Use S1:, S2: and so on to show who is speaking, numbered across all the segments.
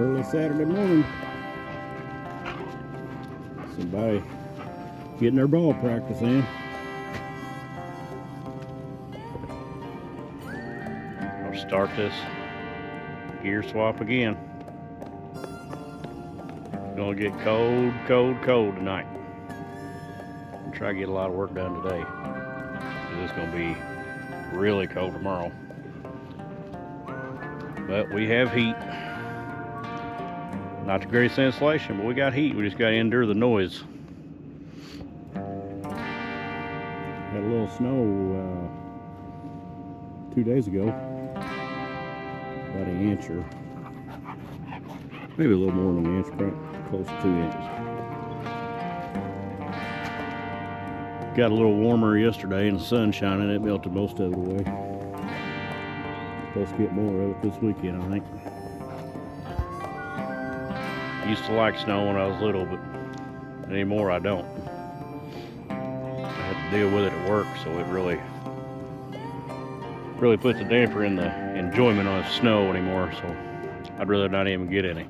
S1: Early Saturday morning. Somebody getting their ball practice in. I'll start this gear swap again. It's gonna get cold, cold, cold tonight. I'll try to get a lot of work done today. It's gonna be really cold tomorrow. But we have heat. Not the greatest insulation, but we got heat. We just got to endure the noise. Had a little snow 2 days ago. About an inch or maybe a little more than an inch, probably close to 2 inches. Got a little warmer yesterday and the sun shining. It melted most of it away. Supposed to get more of it this weekend, I think. Used to like snow when I was little, but anymore I don't. I had to deal with it at work, so it really puts a damper in the enjoyment of snow anymore, so I'd rather not even get any.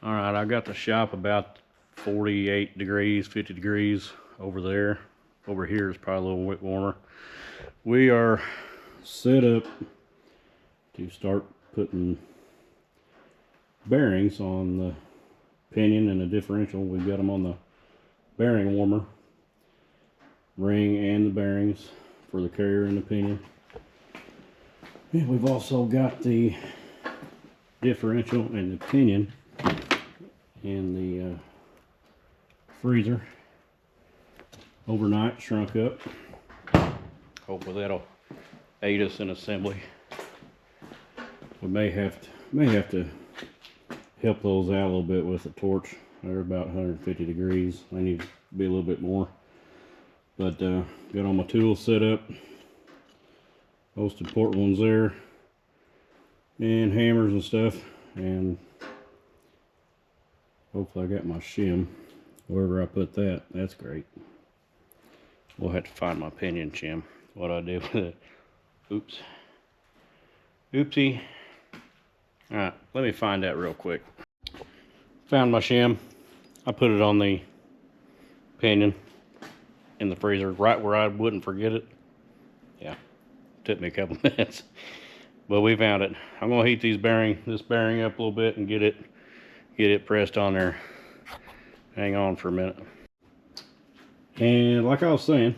S1: Alright, I got the shop about 48 degrees, 50 degrees over there. Over here is probably a little bit warmer. We are set up to start putting bearings on the pinion and the differential. We've got them on the bearing warmer ring and the bearings for the carrier and the pinion. And we've also got the differential and the pinion in the freezer overnight, shrunk up. Hopefully that'll aid us in assembly. We may have to help those out a little bit with a torch. They're about 150 degrees. They need to be a little bit more. But got all my tools set up. Most important ones there. And hammers and stuff. And hopefully I got my shim. Wherever I put that, that's great. We'll have to find my pinion shim. What I did with it. Oops. Oopsie. Alright, let me find that real quick. Found my shim. I put it on the pinion in the freezer right where I wouldn't forget it. Yeah, took me a couple minutes. But we found it. I'm gonna heat this bearing up a little bit and get it pressed on there. Hang on for a minute. And like I was saying,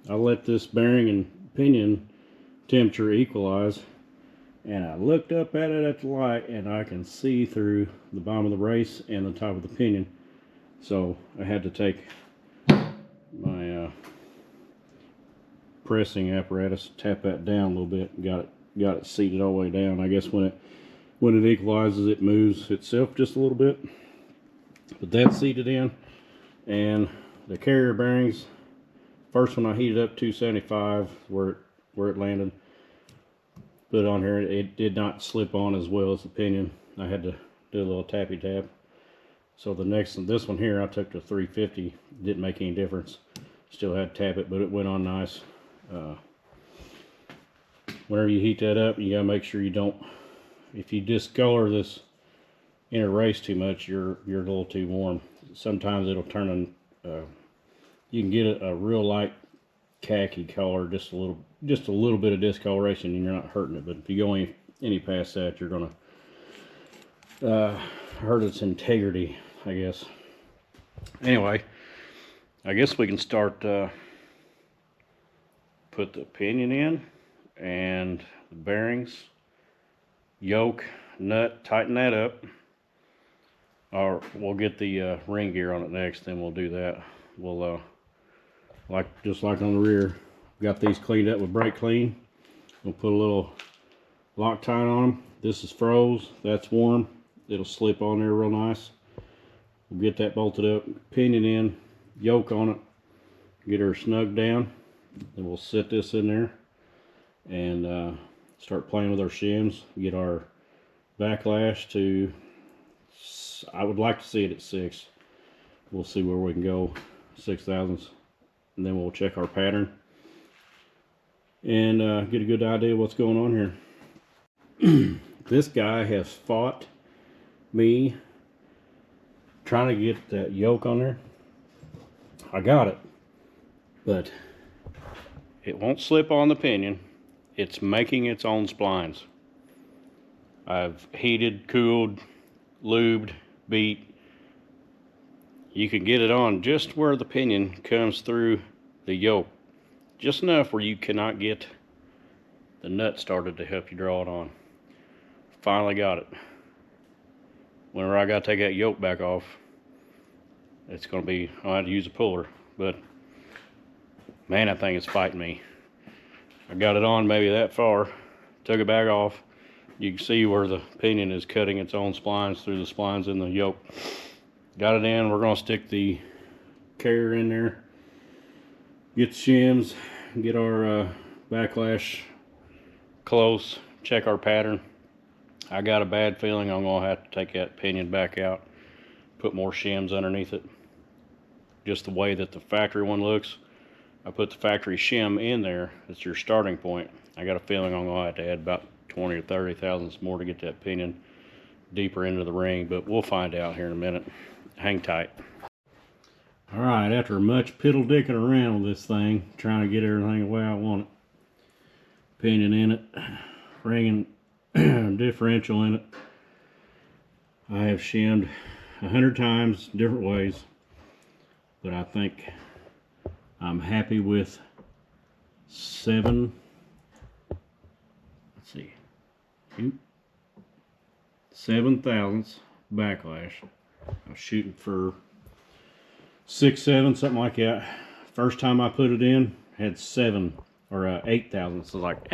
S1: I let this bearing and pinion temperature equalize. And I looked up at it at the light and I can see through the bottom of the race and the top of the pinion. So I had to take my pressing apparatus, tap that down a little bit, and got it seated all the way down. I guess when it equalizes, it moves itself just a little bit. But that's seated in. And the carrier bearings, first one I heated up 275 where it landed. Put it on here, it did not slip on as well as the pinion. I had to do a little tappy tap. So this one here I took to 350. Didn't make any difference. Still had to tap it, but it went on nice. Whenever you heat that up, you gotta make sure you don't, if you discolor this inner race too much, you're a little too warm. Sometimes it'll turn you can get a real light khaki color, just a little bit of discoloration, and you're not hurting it. But if you go any past that, you're gonna hurt its integrity, I guess. Anyway, I guess we can start put the pinion in and the bearings, yoke, nut, tighten that up. Or we'll get the ring gear on it next, then we'll do that. We'll just like on the rear, got these cleaned up with brake clean. We'll put a little Loctite on them. This is froze, that's warm. It'll slip on there real nice. We'll get that bolted up, pinion in, yoke on it, get her snug down. Then we'll set this in there and start playing with our shims. Get our backlash to, I would like to see it at 6. We'll see where we can go, 6/1000s. And then we'll check our pattern and get a good idea of what's going on here. This guy has fought me trying to get that yoke on there. I got it, but it won't slip on the pinion. It's making its own splines. I've heated, cooled, lubed, beat. You can get it on just where the pinion comes through the yoke, just enough where you cannot get the nut started to help you draw it on. Finally got it. Whenever I got to take that yoke back off, it's going to be, I'll have to use a puller, but man, that thing is fighting me. I got it on maybe that far, took it back off. You can see where the pinion is cutting its own splines through the splines in the yoke. Got it in. We're going to stick the carrier in there, get the shims, get our backlash close, check our pattern. I got a bad feeling I'm going to have to take that pinion back out, put more shims underneath it. Just the way that the factory one looks, I put the factory shim in there. It's your starting point. I got a feeling I'm going to have to add about 20 or 30 thousandths more to get that pinion deeper into the ring, but we'll find out here in a minute. Hang tight. All right, after much piddle dicking around with this thing, trying to get everything the way I want it, pinion in it, ring and differential in it, I have shimmed 100 times different ways, but I think I'm happy with 7 thousandths backlash. I was shooting for 6-7, something like that. First time I put it in, had 7 or 8 thousandths. So I was like,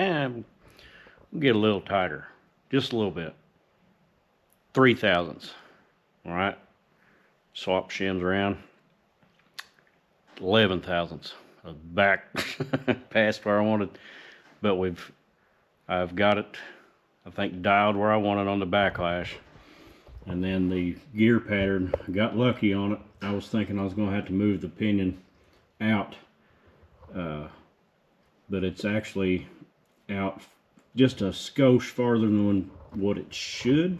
S1: we'll get a little tighter, just a little bit. 3 thousandths. All right, swap shims around. 11 thousandths. Back past where I wanted, but I've got it, I think, dialed where I want it on the backlash. And then the gear pattern, I got lucky on it. I was thinking I was going to have to move the pinion out, but it's actually out just a skosh farther than what it should,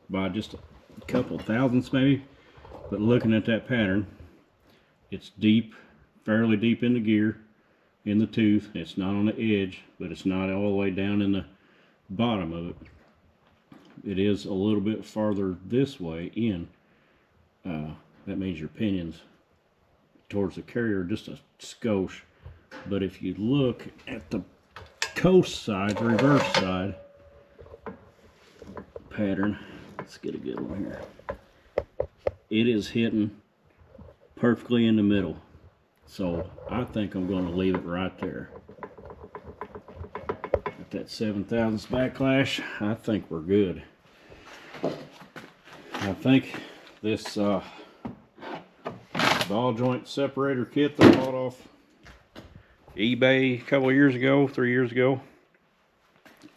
S1: by just a couple thousandths maybe. But looking at that pattern, it's deep, fairly deep in the gear, in the tooth. It's not on the edge, but it's not all the way down in the bottom of it. It is a little bit farther this way in. That means your pinion's towards the carrier just a skosh. But if you look at the coast side, the reverse side pattern, let's get a good one here. It is hitting perfectly in the middle. So I think I'm going to leave it right there. At that 7 thousandths backlash, I think we're good. I think this ball joint separator kit that I bought off eBay a couple of years ago, 3 years ago,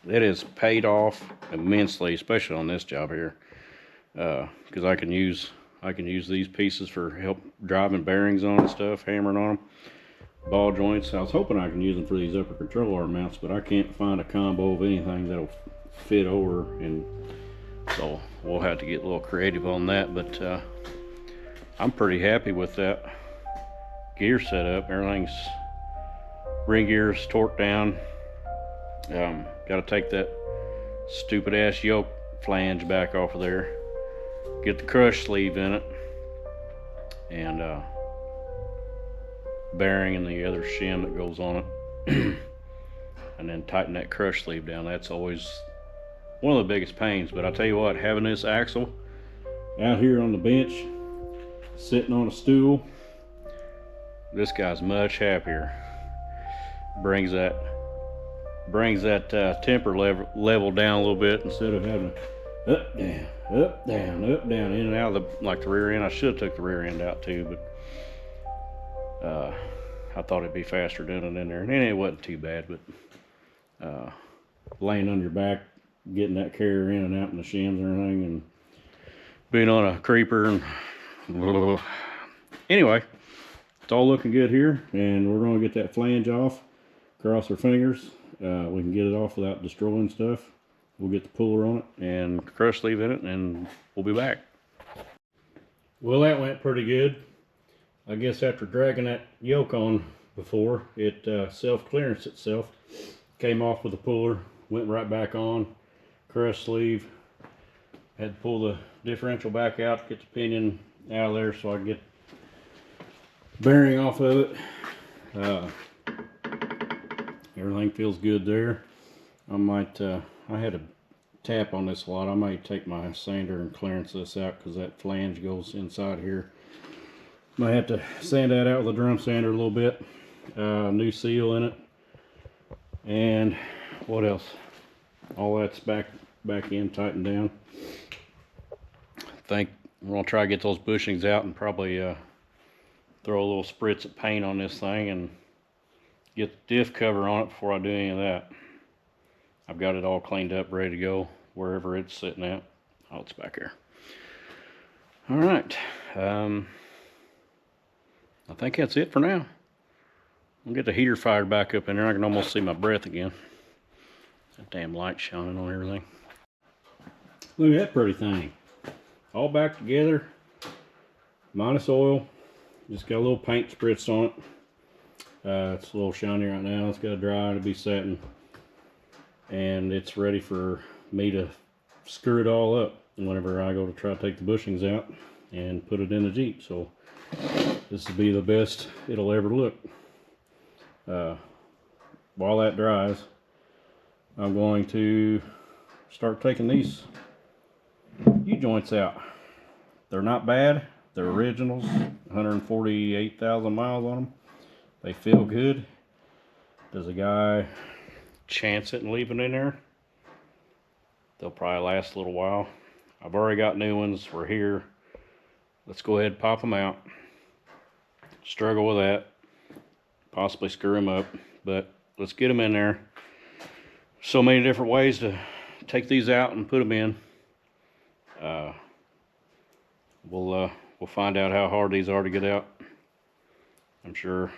S1: it has paid off immensely, especially on this job here, because I can use these pieces for help driving bearings on and stuff, hammering on them. Ball joints, I was hoping I can use them for these upper control arm mounts, but I can't find a combo of anything that'll fit over, and so we'll have to get a little creative on that. But I'm pretty happy with that gear setup. Everything's, ring gear's torqued down. Got to take that stupid ass yoke flange back off of there, get the crush sleeve in it, and bearing and the other shim that goes on it, and then tighten that crush sleeve down. That's always one of the biggest pains. But I tell you what, having this axle out here on the bench, sitting on a stool, this guy's much happier. Brings that temper level down a little bit, instead of having up, down, up, down, up, down, in and out of the rear end. I should have took the rear end out too, but I thought it'd be faster doing it in there, and it wasn't too bad. But laying on your back, getting that carrier in and out in the shims and everything, and being on a creeper, and anyway, it's all looking good here, and we're going to get that flange off. Cross our fingers, we can get it off without destroying stuff. we'll get the puller on it and truss sleeve in it, and we'll be back. Well, that went pretty good. I guess after dragging that yoke on before, it self-clearanced itself. Came off with the puller, went right back on, truss sleeve. Had to pull the differential back out to get the pinion out of there so I could get the bearing off of it. Everything feels good there. I might, I had a tap on this a lot. I might take my sander and clearance this out because that flange goes inside here. Might have to sand that out with a drum sander a little bit. New seal in it. And what else? All that's back in, tightened down. I think we're gonna try to get those bushings out and probably throw a little spritz of paint on this thing and get the diff cover on it before I do any of that. I've got it all cleaned up, ready to go wherever it's sitting at. Oh, it's back here. All right. I think that's it for now. I'll get the heater fired back up in there. I can almost see my breath again. That damn light shining on everything. Look at that pretty thing. All back together, minus oil. Just got a little paint spritzed on it. It's a little shiny right now. It's got to dry to be satin. And it's ready for me to screw it all up whenever I go to try to take the bushings out and put it in the Jeep. So this will be the best it'll ever look. While that dries, I'm going to start taking these U-joints out. They're not bad. They're originals, 148,000 miles on them. They feel good. Does a guy chance it and leave it in there? They'll probably last a little while. I've already got new ones. We're here. Let's go ahead and pop them out. Struggle with that. Possibly screw them up, but let's get them in there. So many different ways to take these out and put them in. We'll find out how hard these are to get out. I'm sure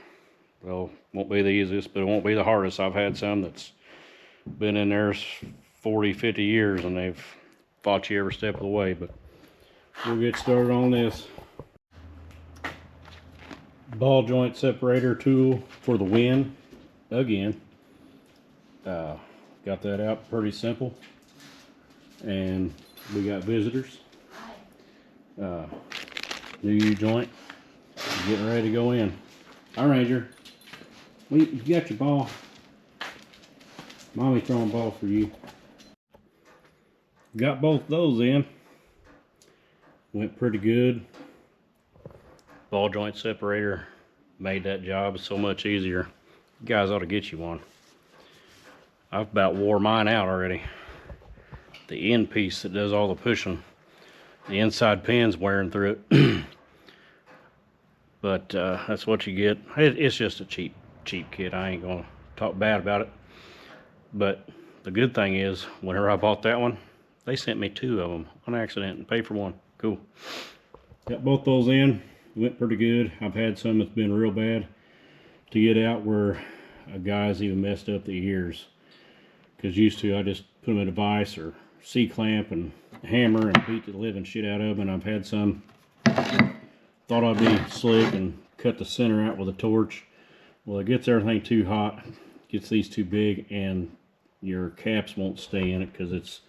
S1: they'll won't be the easiest, but it won't be the hardest. I've had some that's been in there 40, 50 years and they've fought you every step of the way, but we'll get started on this. Ball joint separator tool for the win again. Got that out pretty simple. And we got visitors. New U-joint. Getting ready to go in. All right, Ranger. You got your ball. Mommy throwing a ball for you. Got both those in. Went pretty good. Ball joint separator made that job so much easier. You guys ought to get you one. I've about wore mine out already. The end piece that does all the pushing, the inside pin's wearing through it. But that's what you get. It's just a cheap kit. I ain't gonna talk bad about it. But the good thing is, whenever I bought that one, they sent me 2 of them on accident and paid for 1. Cool. Got both those in. Went pretty good. I've had some that's been real bad to get out where a guy's even messed up the ears. Because used to, I just put them in a vise or C-clamp and hammer and beat the living shit out of them. And I've had some, thought I'd be slick and cut the center out with a torch. Well, it gets everything too hot, gets these too big, and your caps won't stay in it because it's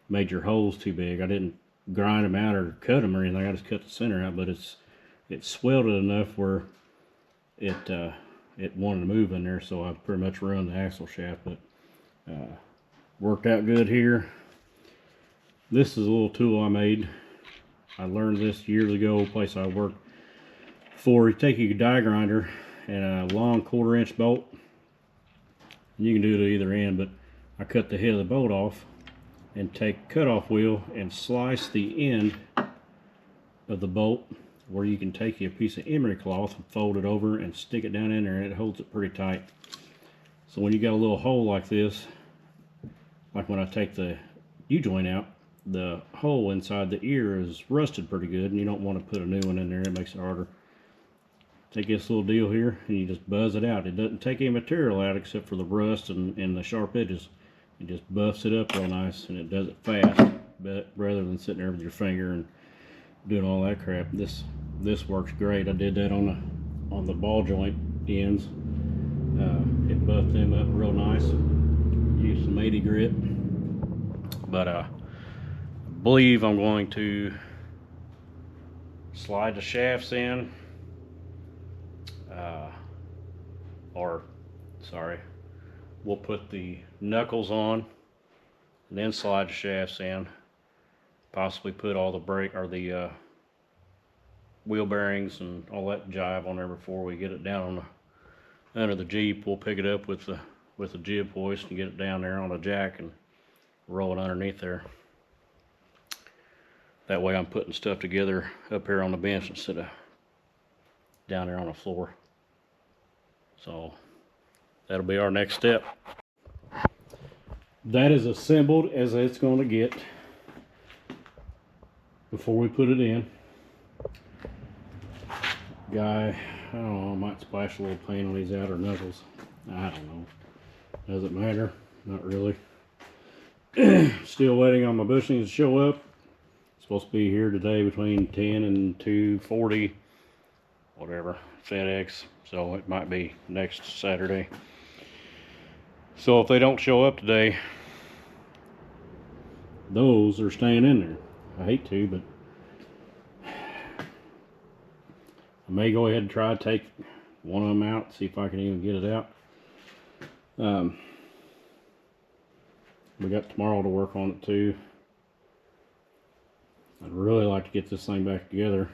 S1: made your holes too big. I didn't grind them out or cut them or anything. I just cut the center out, but it swelled it enough where it wanted to move in there, so I pretty much run the axle shaft. But worked out good here. This is a little tool I made. I learned this years ago, a place I worked for. You take your die grinder and a long 1/4 inch bolt. You can do it at either end, but I cut the head of the bolt off and take cutoff wheel and slice the end of the bolt where you can take a piece of emery cloth and fold it over and stick it down in there, and it holds it pretty tight. So when you got a little hole like this, like when I take the U-joint out, the hole inside the ear is rusted pretty good, and you don't want to put a new one in there. It makes it harder. Take this little deal here and you just buzz it out. It doesn't take any material out except for the rust and the sharp edges. It just buffs it up real nice, and it does it fast, but rather than sitting there with your finger and doing all that crap. This works great. I did that on the ball joint ends. It buffed them up real nice. Used some 80 grit, but I believe I'm going to slide the shafts in, we'll put the knuckles on and then slide the shafts in, possibly put all the brake or the wheel bearings and all that jive on there before we get it down on the under the Jeep. We'll pick it up with the jib hoist and get it down there on a jack and roll it underneath there. That way I'm putting stuff together up here on the bench instead of down there on the floor. So that'll be our next step. That is assembled as it's going to get before we put it in. Guy, I don't know, I might splash a little paint on these outer knuckles. I don't know. Doesn't matter. Not really. Still waiting on my bushings to show up. Supposed to be here today between 10 and 2:40, whatever, FedEx. So it might be next Saturday. So if they don't show up today, those are staying in there. I hate to, but I may go ahead and try to take one of them out, see if I can even get it out. We got tomorrow to work on it too. I'd really like to get this thing back together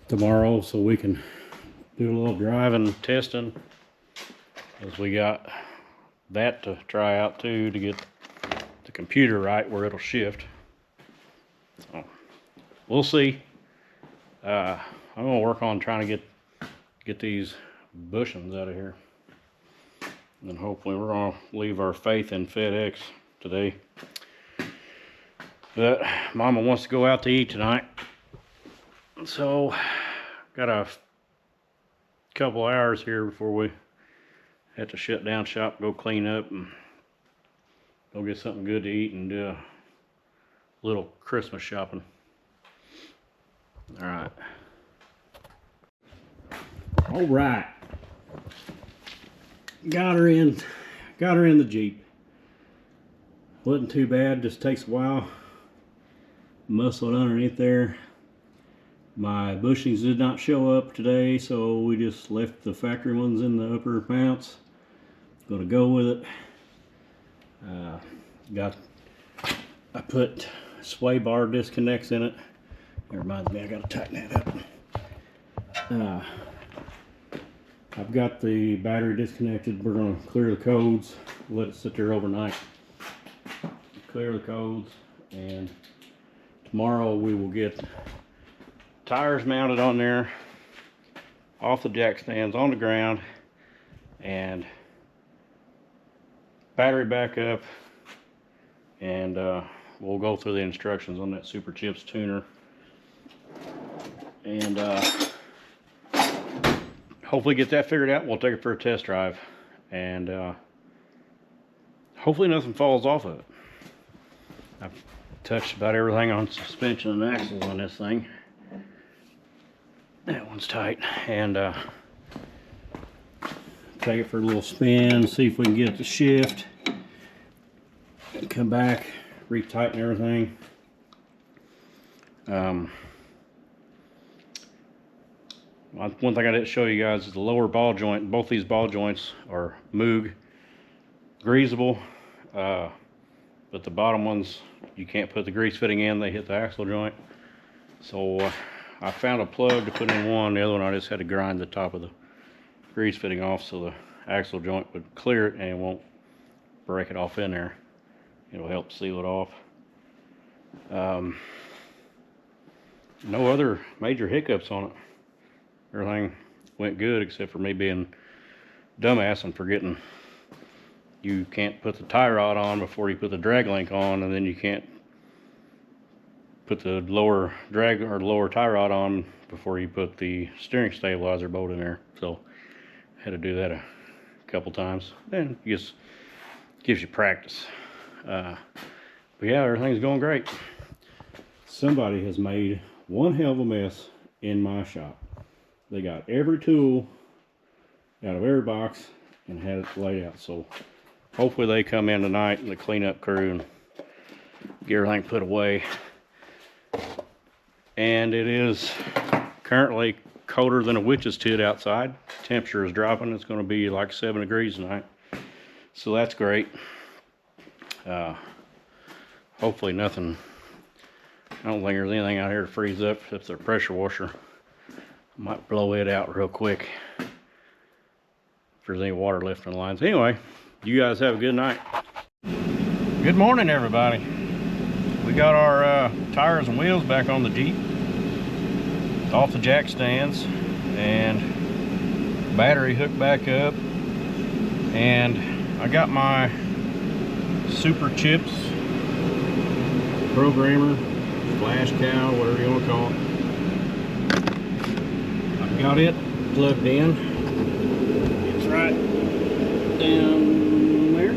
S1: tomorrow so we can do a little driving testing, as we got that to try out too, to get the computer right where it'll shift. So we'll see. I'm gonna work on trying to get these bushings out of here, and hopefully we're gonna leave our faith in FedEx today. But Mama wants to go out to eat tonight, so got a couple hours here before we have to shut down shop, go clean up, and go get something good to eat and do a little Christmas shopping. All right, got her in the Jeep. Wasn't too bad, just takes a while. Muscle it underneath there. My bushings did not show up today, so we just left the factory ones in the upper mounts. Gonna go with it. I put sway bar disconnects in it. It reminds me I gotta tighten that up. I've got the battery disconnected. We're gonna clear the codes, let it sit there overnight. Clear the codes, and tomorrow we will get tires mounted on there, off the jack stands on the ground, and battery back up, and we'll go through the instructions on that Super Chips tuner, and hopefully get that figured out. We'll take it for a test drive, and hopefully nothing falls off of it. I've touched about everything on suspension and axles on this thing. That one's tight, and take it for a little spin, see if we can get it to shift, and come back, retighten everything. One thing I didn't show you guys is the lower ball joint. Both these ball joints are Moog greasable, but the bottom ones, you can't put the grease fitting in, they hit the axle joint. So I found a plug to put in one, the other one I just had to grind the top of the grease fitting off so the axle joint would clear it and it won't break it off in there. It'll help seal it off. No other major hiccups on it. Everything went good except for me being dumbass and forgetting you can't put the tie rod on before you put the drag link on, and then you can't put the lower drag or lower tie rod on before you put the steering stabilizer bolt in there. So I had to do that a couple times. And you just gives you practice. But yeah, everything's going great. Somebody has made one hell of a mess in my shop. They got every tool out of every box and had it laid out. So hopefully they come in tonight and the cleanup crew and get everything put away. And it is currently colder than a witch's tit outside. Temperature is dropping. It's going to be like 7 degrees tonight. So that's great. Hopefully nothing, I don't think there's anything out here to freeze up except the pressure washer. Might blow it out real quick if there's any water left in the lines. Anyway, you guys have a good night. Good morning, everybody. We got our tires and wheels back on the Jeep, off the jack stands, and battery hooked back up, and I got my Super Chips programmer, flash cow, whatever you want to call it. I've got it plugged in. It's right down there.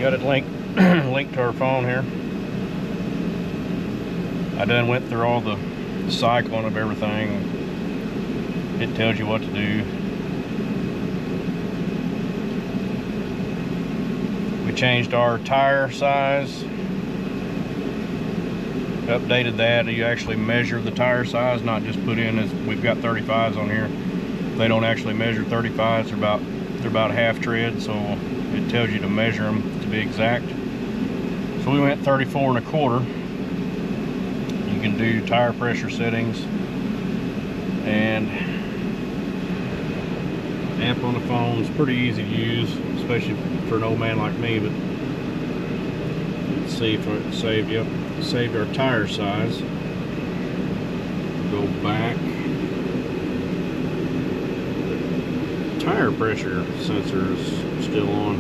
S1: Got it linked to our phone here. I done went through all the cycling of everything. It tells you what to do. We changed our tire size, updated that. You actually measure the tire size, not just put in, as we've got 35s on here. They don't actually measure 35s. They're about half tread, so it tells you to measure them to be exact. So we went 34 1/4. You can do tire pressure settings and app on the phone. It's pretty easy to use, especially for an old man like me. But let's see if it saved. Yep, saved our tire size. Go back. Tire pressure sensor is still on.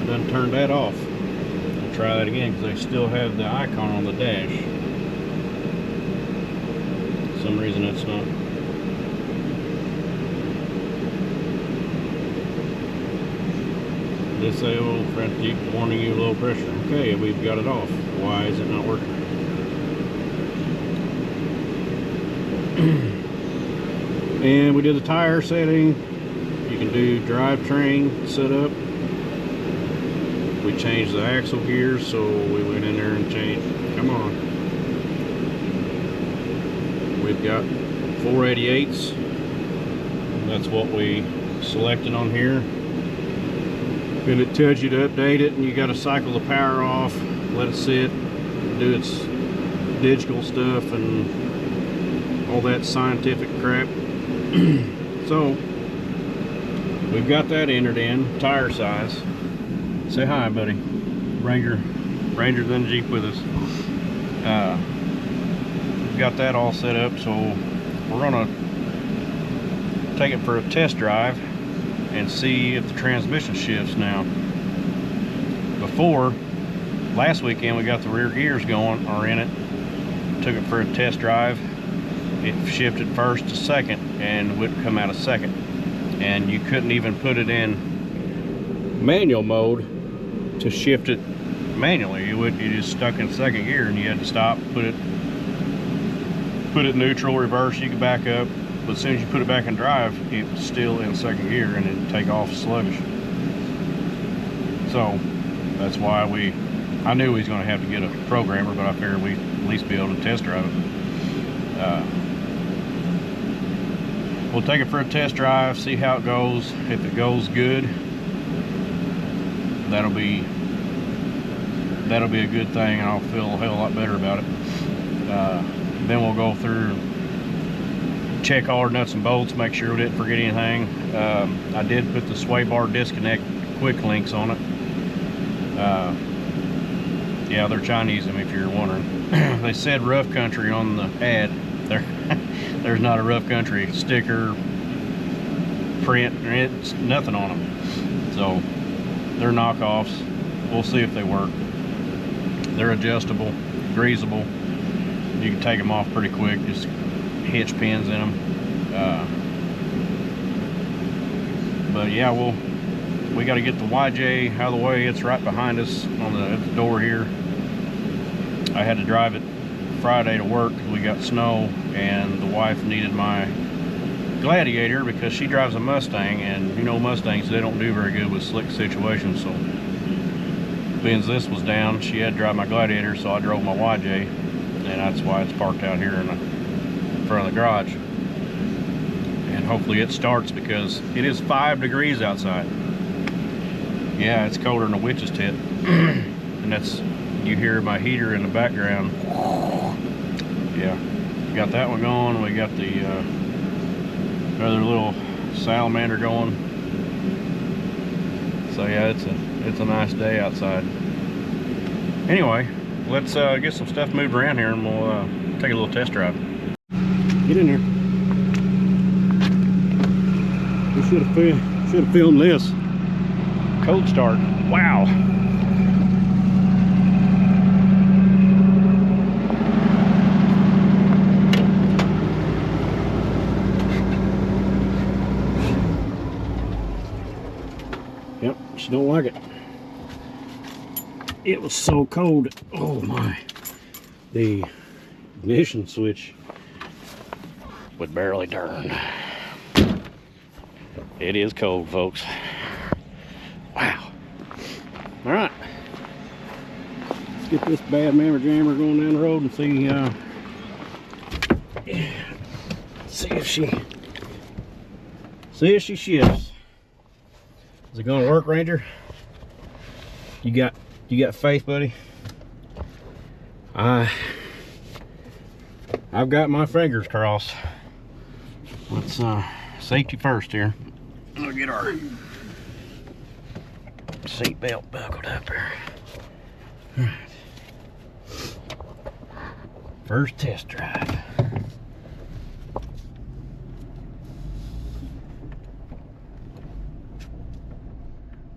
S1: I done turned that off. I'll try that again because they still have the icon on the dash. For some reason it's not. Disable Jeep warning you low pressure. Okay, we've got it off. Why is it not working? And we did the tire setting. You can do drivetrain setup. We changed the axle gears, so we went in there and changed. Come on. We've got 488s. That's what we selected on here. And it tells you to update it, and you got to cycle the power off, let it sit, do its digital stuff and all that scientific crap. So we've got that entered in, tire size. Say hi, buddy. Ranger's in the Jeep with us. We've got that all set up, so we're gonna take it for a test drive and see if the transmission shifts now. Before, last weekend we got the rear gears going, or in it, took it for a test drive. It shifted first to second and wouldn't come out of second. And you couldn't even put it in manual mode to shift it manually. You just stuck in second gear and you had to stop, put it neutral, reverse, you could back up. But as soon as you put it back in drive, it was still in second gear and it'd take off sluggish. So that's why I knew we was gonna have to get a programmer, but I figured we'd at least be able to test drive it. We'll take it for a test drive, see how it goes. If it goes good, that'll be a good thing, and I'll feel a hell of a lot better about it. Then we'll go through, check all our nuts and bolts, make sure we didn't forget anything. I did put the sway bar disconnect quick links on it. Yeah, they're Chinese, if you're wondering. They said rough country on the ad. There's not a rough country sticker, print, it's nothing on them. So they're knockoffs. We'll see if they work. They're adjustable, greasable. You can take them off pretty quick, just hitch pins in them. But yeah, we got to get the YJ out of the way. It's right behind us at the door here. I had to drive it Friday to work because we got snow, and the wife needed my Gladiator because she drives a Mustang, and you know Mustangs, they don't do very good with slick situations. So being this was down, she had to drive my Gladiator, so I drove my YJ, and that's why it's parked out here in front of the garage. And hopefully it starts because it is 5 degrees outside. Yeah, it's colder than a witch's tit. And that's, you hear my heater in the background. Yeah, got that one going. We got the other little salamander going. So yeah, it's a nice day outside. Anyway, let's get some stuff moved around here, and we'll take a little test drive. Get in there. We should have filmed this. Cold start. Wow. Yep, she don't like it. It was so cold. Oh my. The ignition switch would barely turn. It is cold, folks. Wow. All right. Let's get this bad mammer jammer going down the road and see if she shifts. Is it gonna work, Ranger? You got faith, buddy? I've got my fingers crossed. Let's safety first here. We'll get our seat belt buckled up here. All right. First test drive.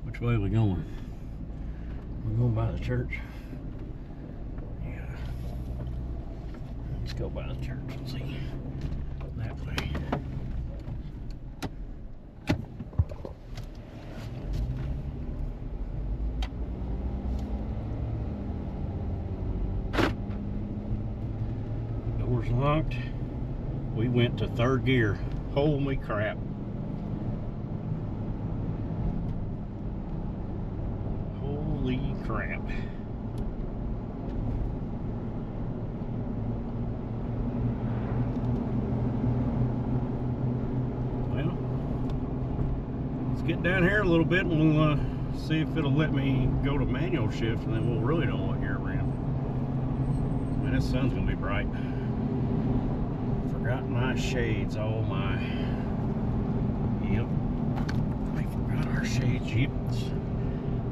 S1: Which way are we going? We're going by the church. Yeah. Let's go by the church and see. That way. Door's locked. We went to 3rd gear. Holy crap. Holy crap. Well, let's get down here a little bit and we'll see if it'll let me go to manual shift, and then we'll really know what gear we're in. Man, this sun's gonna be bright. Forgot my shades. Oh my. Yep. I forgot our shades. Yep.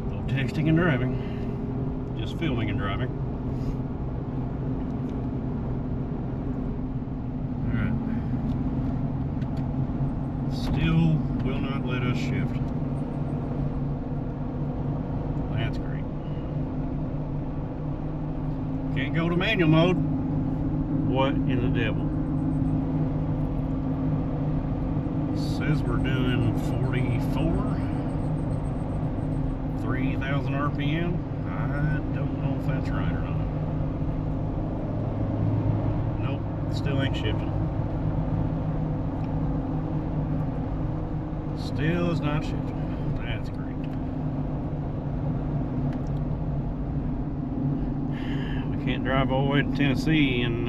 S1: No texting and driving. Just filming and driving. Alright. Still will not let us shift. That's great. Can't go to manual mode. What in the devil? Says we're doing 44, 3,000 RPM. I don't know if that's right or not. Nope, still ain't shifting. Still is not shifting. That's great. We can't drive all the way to Tennessee in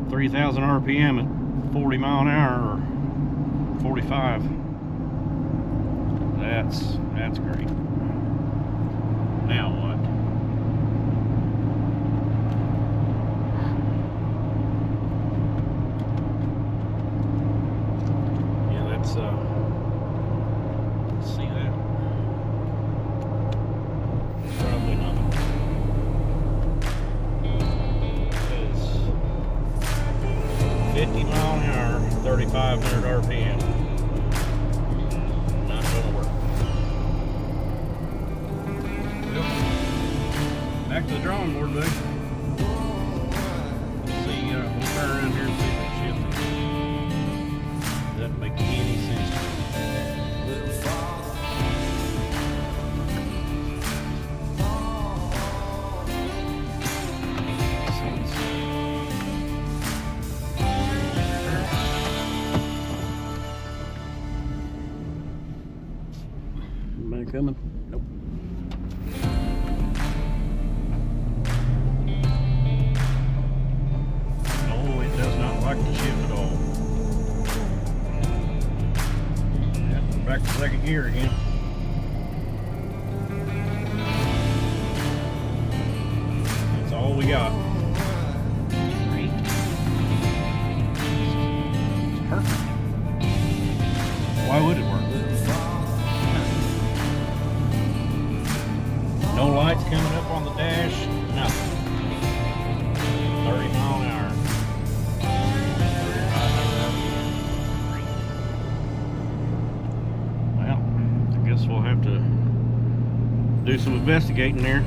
S1: 3,000 RPM at 40 mile an hour or 45. That's great. Now what? Yeah, let's see that. Probably not. It's 50 mile an hour, 3,500 RPM. Not gonna work. Well, back to the drawing board, buddy. Let's see, we'll turn around here and see if it shifts. Doesn't make any sense to me. coming? Nope. Oh, it does not like to shift at all. Yeah, we're back to second gear again. That's all we got. Great. It's perfect. Why would it work? No lights coming up on the dash, nothing. 30 mile an hour. 35 Well, I guess we'll have to do some investigating there.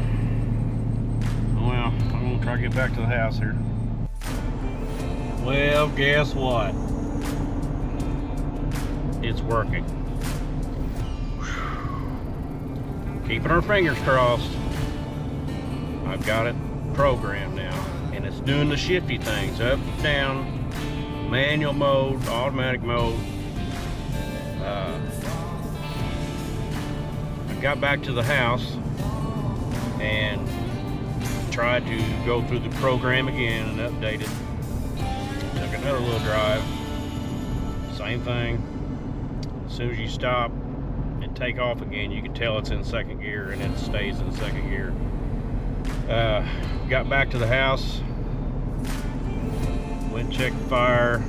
S1: Well, I'm gonna try to get back to the house here. Well, guess what? It's working. Keeping our fingers crossed. I've got it programmed now, and it's doing the shifty things, up, down, manual mode, automatic mode. I got back to the house and tried to go through the program again and update it. Took another little drive. Same thing. As soon as you stop and take off again, you can tell it's in second gear, and it stays in second gear. Got back to the house, went and checked the fire,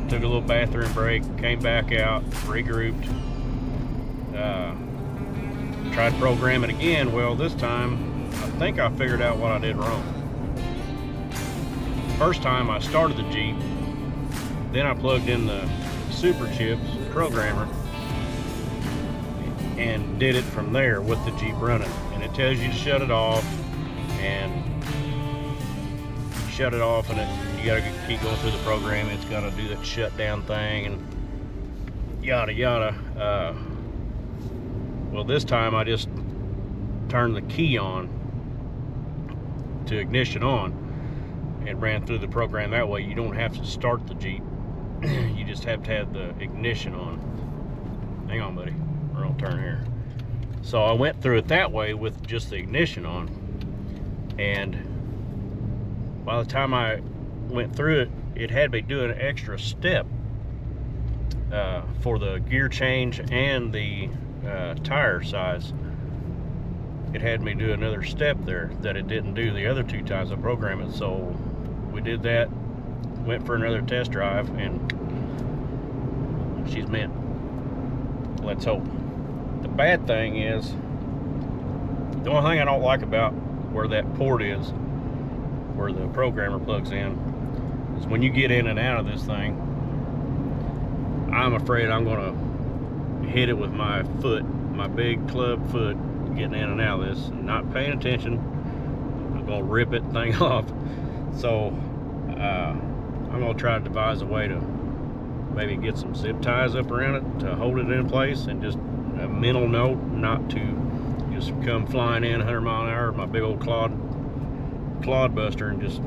S1: took a little bathroom break, came back out, regrouped, tried to program it again. Well, this time I think I figured out what I did wrong. First time I started the Jeep, then I plugged in the Super Chips programmer and did it from there with the Jeep running, and it tells you to shut it off, and shut it off, and you gotta keep going through the program. It's gotta do that shutdown thing and yada yada. Well, this time I just turned the key on to ignition on and ran through the program that way. You don't have to start the Jeep. You just have to have the ignition on. Hang on, buddy. We're gonna turn here. So I went through it that way with just the ignition on, and by the time I went through it, it had me do an extra step for the gear change and the tire size. It had me do another step there that it didn't do the other two times I programmed it. So we did that, went for another test drive, and she's meant. Let's hope. The bad thing is, the only thing I don't like about where that port is, where the programmer plugs in, is when you get in and out of this thing, I'm afraid I'm gonna hit it with my foot, my big club foot, getting in and out of this, not paying attention. I'm gonna rip it thing off. So I'm gonna try to devise a way to maybe get some zip ties up around it to hold it in place, and just a mental note not to just come flying in 100 mile an hour with my big old clod buster and just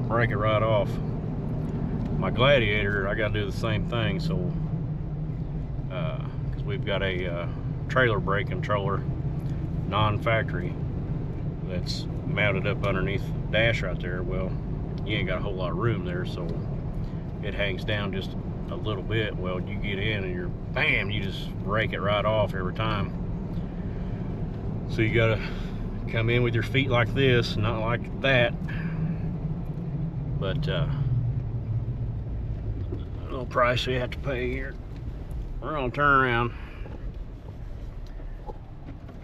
S1: break it right off. My Gladiator, I gotta do the same thing. So because we've got a trailer brake controller, non-factory, that's mounted up underneath the dash right there. Well, you ain't got a whole lot of room there, so it hangs down just a little bit. Well, you get in and you're bam, you just rake it right off every time. So you gotta come in with your feet like this, not like that. But a little price you have to pay here. We're gonna turn around.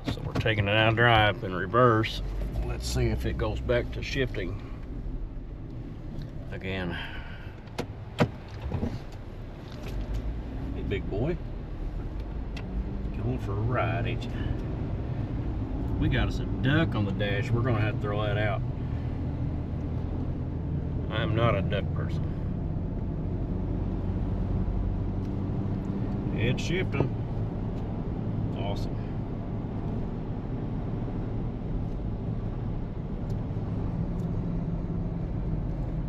S1: So we're taking it out of drive in reverse. Let's see if it goes back to shifting again. Hey, big boy, going for a ride, ain't you? We got us a duck on the dash. We're gonna have to throw that out. I am not a duck person. It's shifting. Awesome.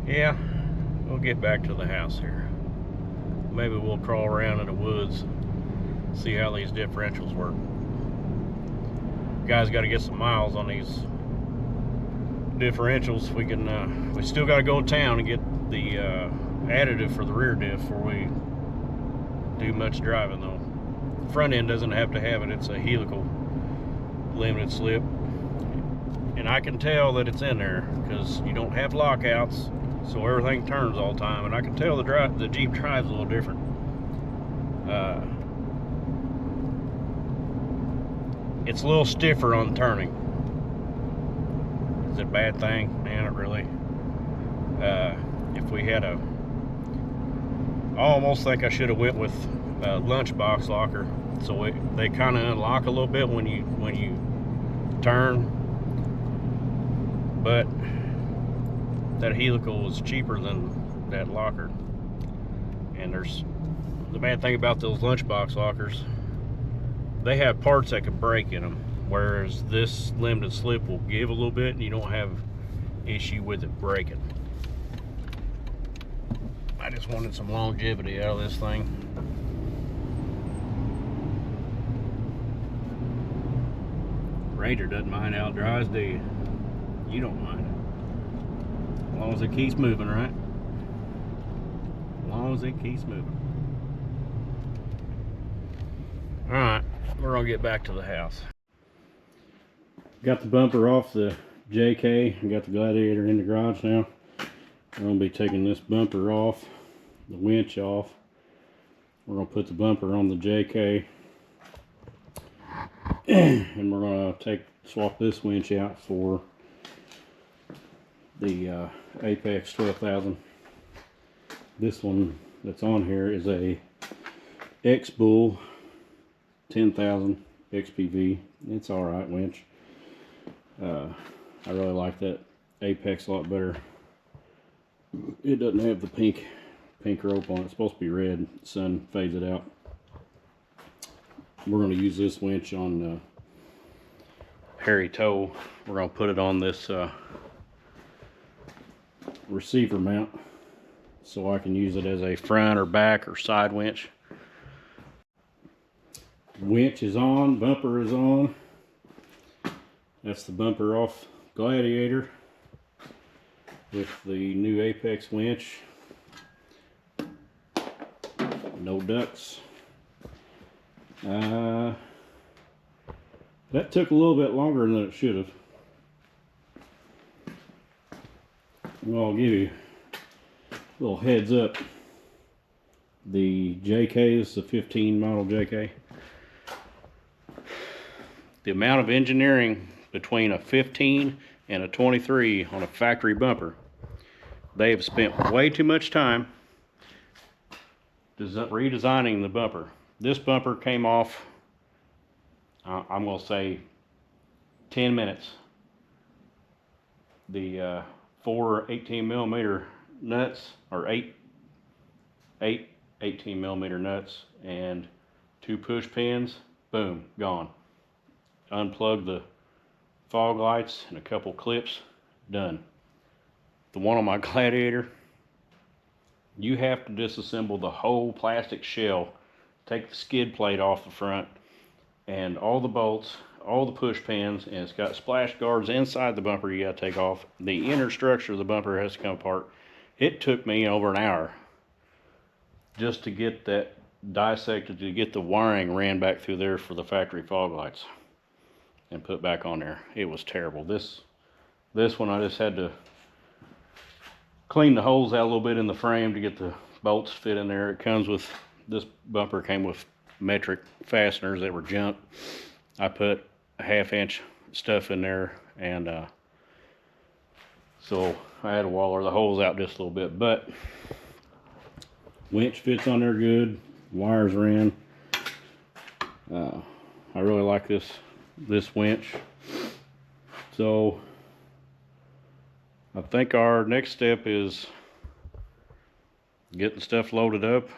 S1: Yeah, we'll get back to the house here. Maybe we'll crawl around in the woods, see how these differentials work. Guys got to get some miles on these differentials. We can we still got to go to town and get the additive for the rear diff before we do much driving though. The front end doesn't have to have it. It's a helical limited slip, and I can tell that it's in there because you don't have lockouts, so everything turns all the time, and I can tell the Jeep drives a little different. It's a little stiffer on turning. Is it a bad thing? Man, not really. If we had I almost think I should have went with a lunchbox locker, so they kind of unlock a little bit when you turn. But that helical was cheaper than that locker. And there's the bad thing about those lunchbox lockers, they have parts that could break in them, whereas this limited slip will give a little bit and you don't have issue with it breaking. I just wanted some longevity out of this thing. Ranger doesn't mind how it dries, do you? You don't mind it. As long as it keeps moving, right? As long as it keeps moving. Alright, we're gonna get back to the house. Got the bumper off the JK and got the Gladiator in the garage now. We're gonna be taking this bumper off, the winch off. We're gonna put the bumper on the JK. And we're gonna swap this winch out for the Apex 12,000. This one that's on here is a X-Bull 10,000 XPV. It's alright winch. I really like that Apex a lot better. It doesn't have the pink rope on it. It's supposed to be red. The sun fades it out. We're going to use this winch on Harry Tow. We're going to put it on this receiver mount so I can use it as a front or back or side winch. Winch is on, bumper is on. That's the bumper off Gladiator with the new Apex winch. No ducts. That took a little bit longer than it should have. Well, I'll give you a little heads up. The JK, this is a 15 model JK. The amount of engineering between a 15 and a 23 on a factory bumper, they have spent way too much time redesigning the bumper. This bumper came off, I'm going to say 10 minutes. The 4 18mm nuts, or 8 18mm nuts, and 2 push pins, boom, gone. Unplug the fog lights and a couple clips, done. The one on my Gladiator, you have to disassemble the whole plastic shell, take the skid plate off the front, and all the bolts, all the push pins, and it's got splash guards inside the bumper you got to take off. The inner structure of the bumper has to come apart. It took me over an hour just to get that dissected, to get the wiring ran back through there for the factory fog lights and put back on there. It was terrible. This one I just had to clean the holes out a little bit in the frame to get the bolts fit in there. It comes with, this bumper came with metric fasteners that were junk. I put a 1/2 inch stuff in there, and so I had to waller the holes out just a little bit, but winch fits on there good, wires are in. I really like this winch. So I think our next step is getting stuff loaded up,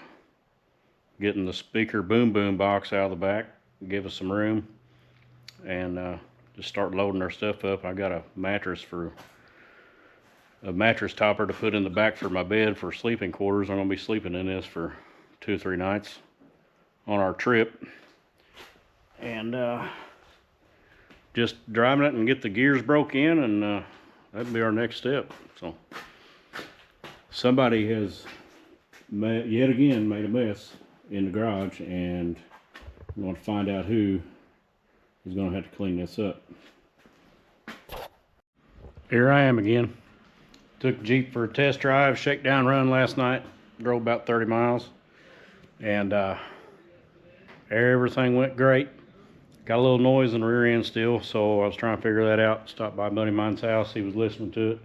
S1: getting the speaker boom box out of the back, give us some room, and just start loading our stuff up. I got a mattress topper to put in the back for my bed for sleeping quarters. I'm gonna be sleeping in this for 2 or 3 nights on our trip, and just driving it and get the gears broke in, and that'd be our next step. So somebody has yet again made a mess in the garage, and we want to find out who is going to have to clean this up. Here I am again. Took the Jeep for a test drive, shakedown run last night. Drove about 30 miles, and everything went great. Got a little noise in the rear end still, so I was trying to figure that out. Stopped by a buddy of mine's house. He was listening to it,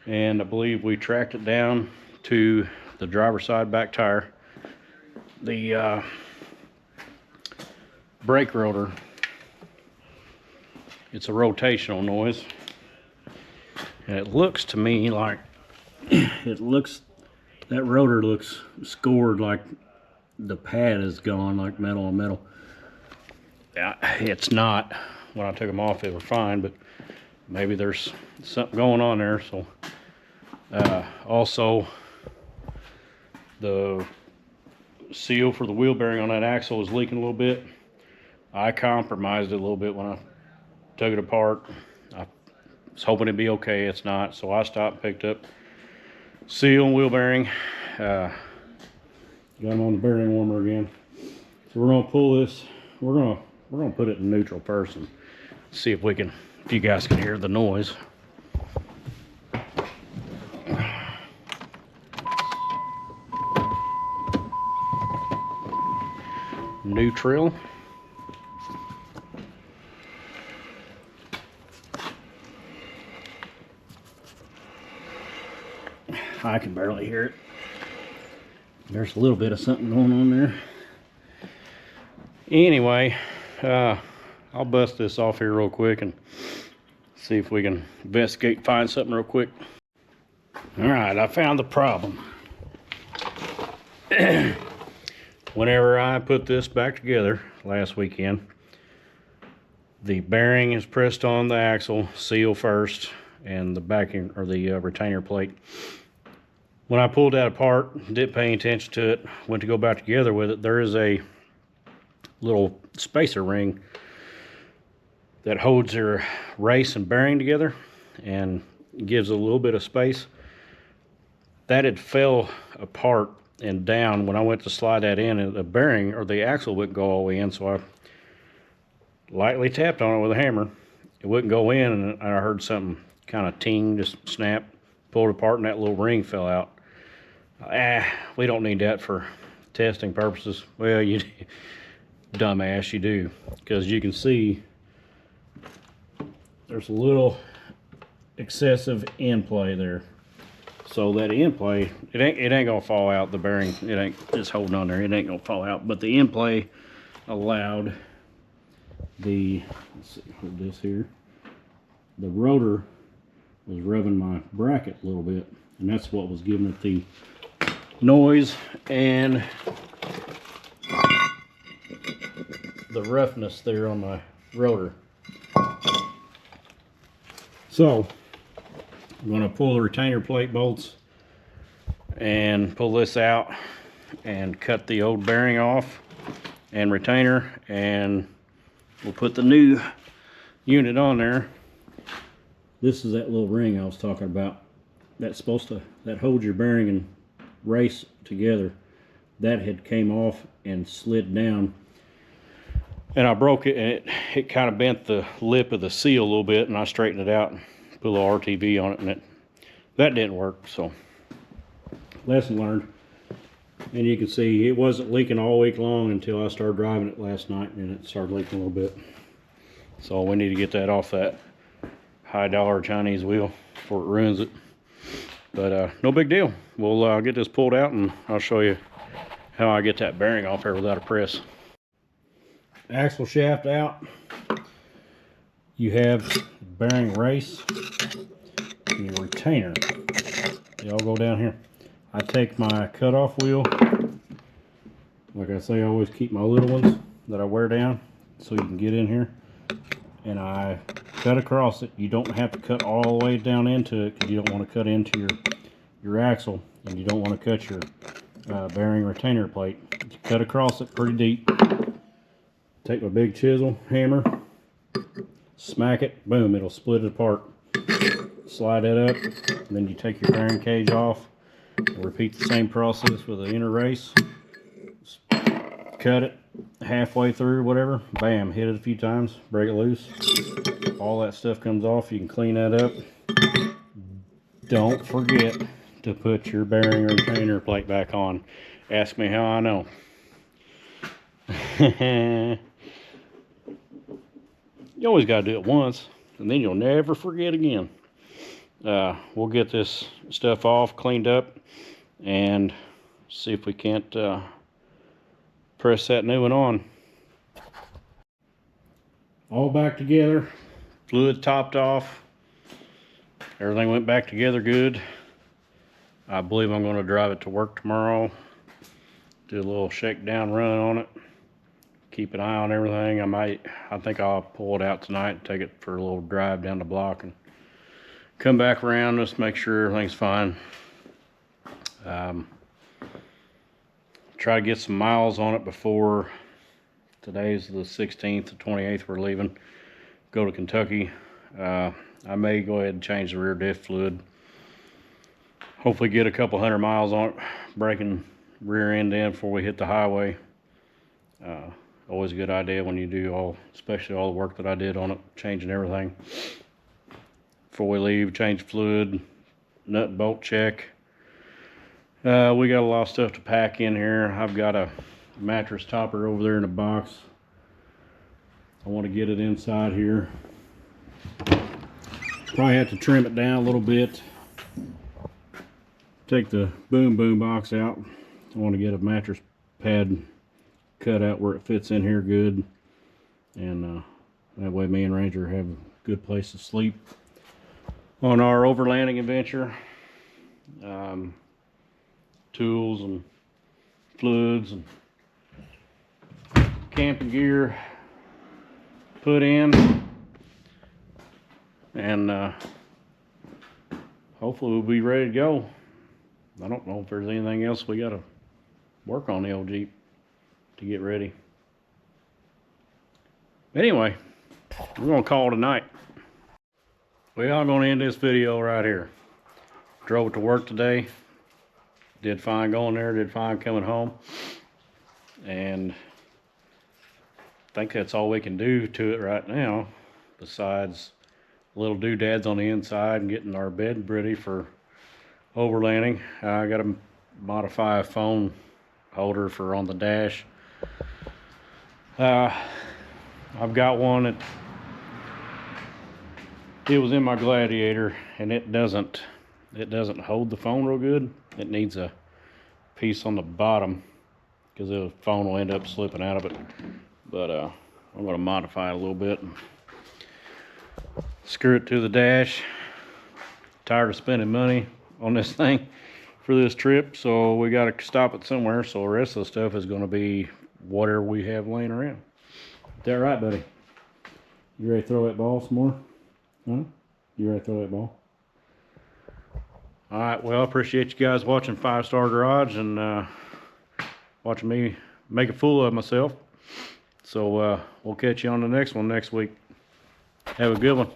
S1: and I believe we tracked it down to the driver's side back tire. The brake rotor, it's a rotational noise, and it looks to me like that rotor looks scored, like the pad is gone, like metal on metal. It's not. When I took them off, they were fine, but maybe there's something going on there. So also the seal for the wheel bearing on that axle is leaking a little bit. I compromised it a little bit when I took it apart. I was hoping it'd be okay. It's not, so I stopped and picked up seal and wheel bearing. Got them on the bearing warmer again. So we're gonna pull this. We're gonna put it in neutral first and see if you guys can hear the noise. Neutral. I can barely hear it. There's a little bit of something going on there. Anyway, I'll bust this off here real quick and see if we can investigate, find something real quick. All right, I found the problem. Whenever I put this back together last weekend, the bearing is pressed on the axle, seal first, and the backing, or the retainer plate. When I pulled that apart, didn't pay any attention to it, went to go back together with it, there is a little spacer ring that holds your race and bearing together and gives a little bit of space. That had fell apart and down when I went to slide that in, and the bearing, or the axle, wouldn't go all the way in, so I lightly tapped on it with a hammer. It wouldn't go in, and I heard something kind of ting, just snap, pulled apart, and that little ring fell out. We don't need that for testing purposes. Well, you dumbass, you do, because you can see there's a little excessive end play there. So that end play, it ain't gonna fall out. The bearing, it's holding on there. It ain't gonna fall out. But the end play allowed the, let's see, hold this here. The rotor was rubbing my bracket a little bit, and that's what was giving it the noise and the roughness there on my rotor. So I'm going to pull the retainer plate bolts and pull this out and cut the old bearing off and retainer, and we'll put the new unit on there. This is that little ring I was talking about. That's supposed to, that holds your bearing and race together. That had came off and slid down, and I broke it, and it kind of bent the lip of the seal a little bit, and I straightened it out and put a little RTV on it, and that didn't work. So lesson learned. And you can see it wasn't leaking all week long until I started driving it last night, and it started leaking a little bit. So we need to get that off that high dollar Chinese wheel before it ruins it. But no big deal. We'll get this pulled out, and I'll show you how I get that bearing off here without a press. Axle shaft out. You have bearing race and your retainer. They all go down here. I take my cutoff wheel. Like I say, I always keep my little ones that I wear down so you can get in here. And I cut across it. You don't have to cut all the way down into it, because you don't want to cut into your axle, and you don't want to cut your bearing retainer plate. You cut across it pretty deep. Take my big chisel, hammer, smack it, boom, it'll split it apart. Slide it up, and then you take your bearing cage off. Repeat the same process with the inner race. Cut it halfway through, whatever, bam, hit it a few times, break it loose. All that stuff comes off. You can clean that up. Don't forget to put your bearing retainer plate back on. Ask me how I know. You always got to do it once, and then you'll never forget again. We'll get this stuff off, cleaned up, and see if we can't press that new one on. All back together, fluid topped off, everything went back together good. I believe I'm going to drive it to work tomorrow, do a little shakedown run on it, keep an eye on everything. I think I'll pull it out tonight and take it for a little drive down the block and come back around, just make sure everything's fine. Try to get some miles on it before today's the 16th, the 28th we're leaving, go to Kentucky. I may go ahead and change the rear diff fluid. Hopefully get a couple 100 miles on it, breaking rear end in before we hit the highway. Always a good idea when you do especially all the work that I did on it, changing everything. Before we leave, change fluid, nut and bolt check. We got a lot of stuff to pack in here. I've got a mattress topper over there in a box. I want to get it inside here. Probably have to trim it down a little bit. Take the boom box out. I want to get a mattress pad cut out where it fits in here good, and that way me and Ranger have a good place to sleep on our overlanding adventure. Tools and fluids and camping gear put in, and hopefully we'll be ready to go. I don't know if there's anything else we got to work on the old Jeep to get ready. Anyway, we're gonna call it a night. We are gonna end this video right here. Drove it to work today. Did fine going there, did fine coming home. And I think that's all we can do to it right now, besides little doodads on the inside and getting our bed ready for overlanding. I got to modify a phone holder for on the dash. I've got one it was in my Gladiator, and it doesn't hold the phone real good. It needs a piece on the bottom because the phone will end up slipping out of it. But I'm going to modify it a little bit and screw it to the dash. Tired of spending money on this thing for this trip, so we got to stop it somewhere. So the rest of the stuff is going to be whatever we have laying around. Is that right, buddy? You ready to throw that ball some more? Huh? You ready to throw that ball? All right, well, I appreciate you guys watching 5 Star Garage and watching me make a fool of myself. So we'll catch you on the next one next week. Have a good one.